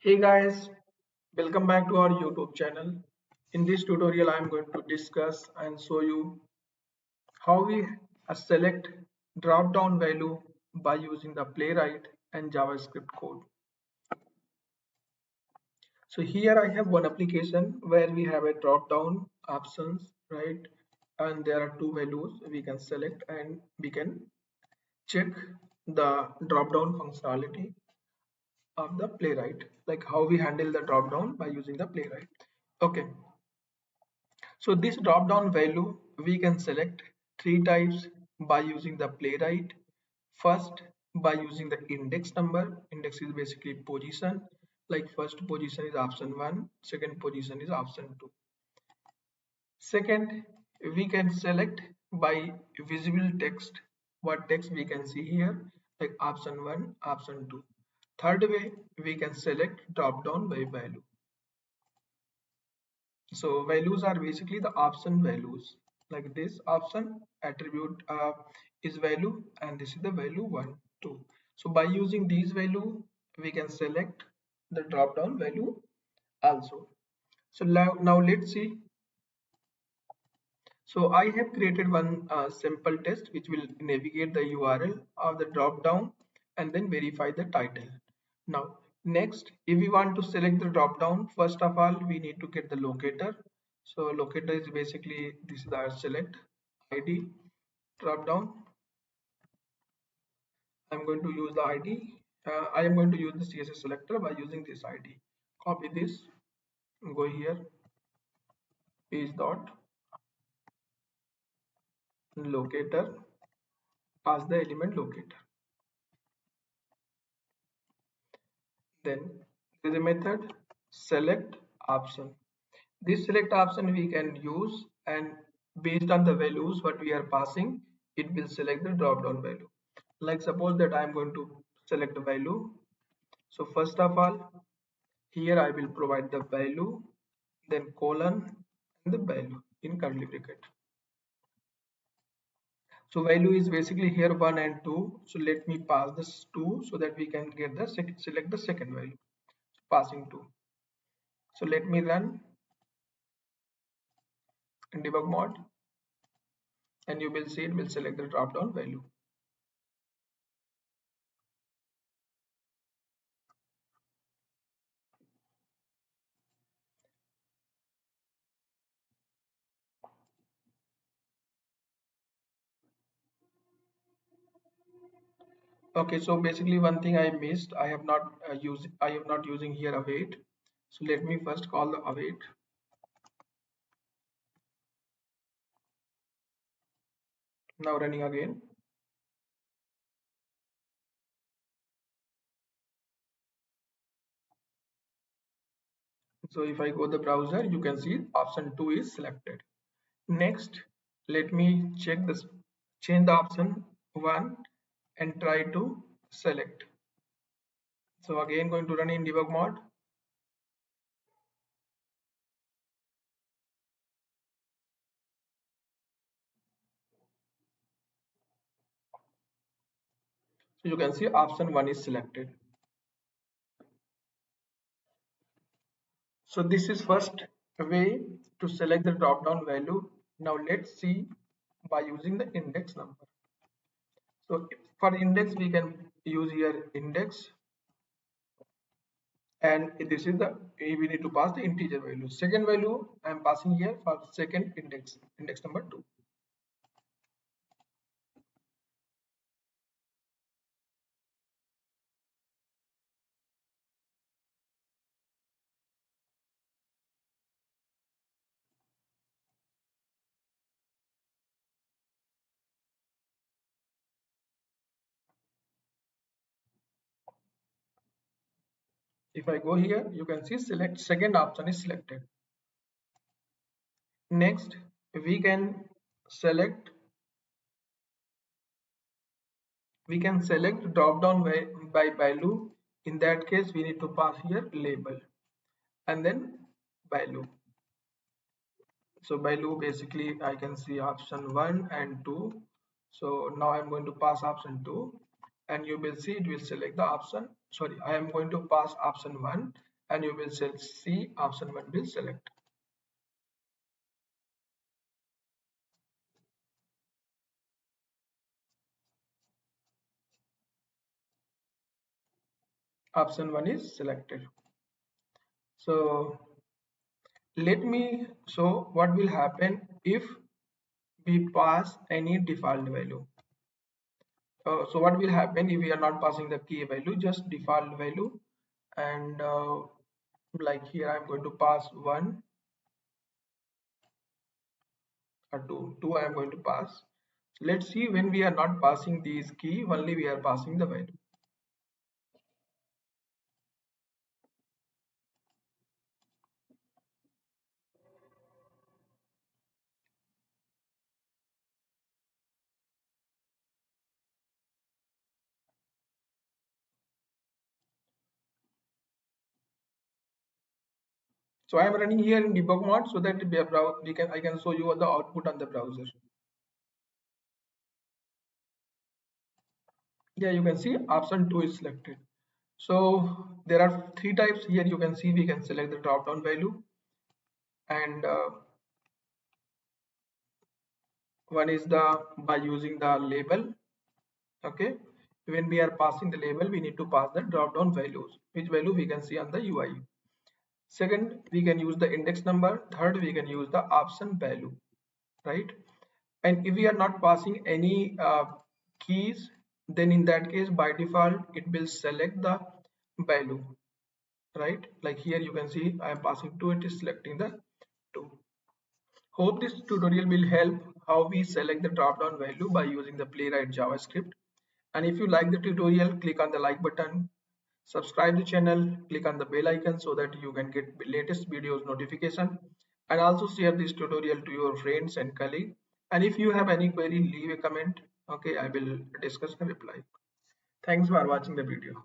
Hey guys, welcome back to our YouTube channel. In this tutorial, I am going to discuss and show you how we select drop-down value by using the Playwright and JavaScript code. So here I have one application where we have a drop-down options, right? And there are two values we can select and we can check the drop-down functionality of the Playwright, like how we handle the drop-down by using the Playwright. Okay, so this drop down value we can select three types by using the Playwright. First, by using the index number. Index is basically position. Like first position is option 1, second position is option 2. Second, we can select by visible text. What text we can see here, like option 1, option 2. Third way, we can select drop down by value. So values are basically the option values. Like this option attribute is value and this is the value 1, 2. So by using these value, we can select the drop down value also. So now let's see. So I have created one simple test which will navigate the URL of the drop down and then verify the title. Now next, if we want to select the drop down, first of all we need to get the locator. So locator is basically this is our select ID drop down. I'm going to use the ID. I am going to use the CSS selector by using this ID. Copy this, go here, page dot locator, pass the element locator. Then there is a method select option. This select option we can use, and based on the values what we are passing, it will select the drop down value. Like suppose that I am going to select a value. So first of all, here I will provide the value, then colon and the value in curly bracket. So value is basically here 1 and 2. So let me pass this 2 so that we can get the select the second value. Passing 2. So let me run in debug mode and you will see it will select the drop down value. Okay, so basically one thing I missed, I am not using here await. So let me first call the await. Now running again. So if I go the browser, you can see option 2 is selected. Next, let me check this, change the option 1 and try to select. So again going to run in debug mode. So you can see option 1 is selected. So this is first way to select the drop down value. Now let's see by using the index number. So for index we can use here index, and this is the we need to pass the integer value. Second value I am passing here for second index number 2. If I go here, you can see select second option is selected. Next, we can select drop down by value. In that case, we need to pass here label and then value. So value basically I can see option 1 and 2. So now I'm going to pass option 2 and you will see it will select the option. Sorry, I am going to pass option 1 and you will see option 1 will select. Option 1 is selected. So let me show what will happen if we pass any default value. So what will happen if we are not passing the key value, just default value, and like here I'm going to pass 1 or 2 I am going to pass. So let's see when we are not passing these key, only we are passing the value. So I am running here in debug mode so that I can show you the output on the browser. Yeah, you can see option 2 is selected. So there are three types here. You can see we can select the drop down value, and one is the by using the label. Okay, when we are passing the label, we need to pass the drop down values, which value we can see on the UI. Second, we can use the index number. Third, we can use the option value, right? And if we are not passing any keys, then in that case by default it will select the value, right? Like here you can see I am passing 2, it is selecting the 2. Hope this tutorial will help how we select the drop down value by using the Playwright Java Script. And if you like the tutorial, click on the like button, subscribe the channel, click on the bell icon so that you can get latest videos notification, and also share this tutorial to your friends and colleagues. And if you have any query, leave a comment. Okay, I will discuss and reply. Thanks for watching the video.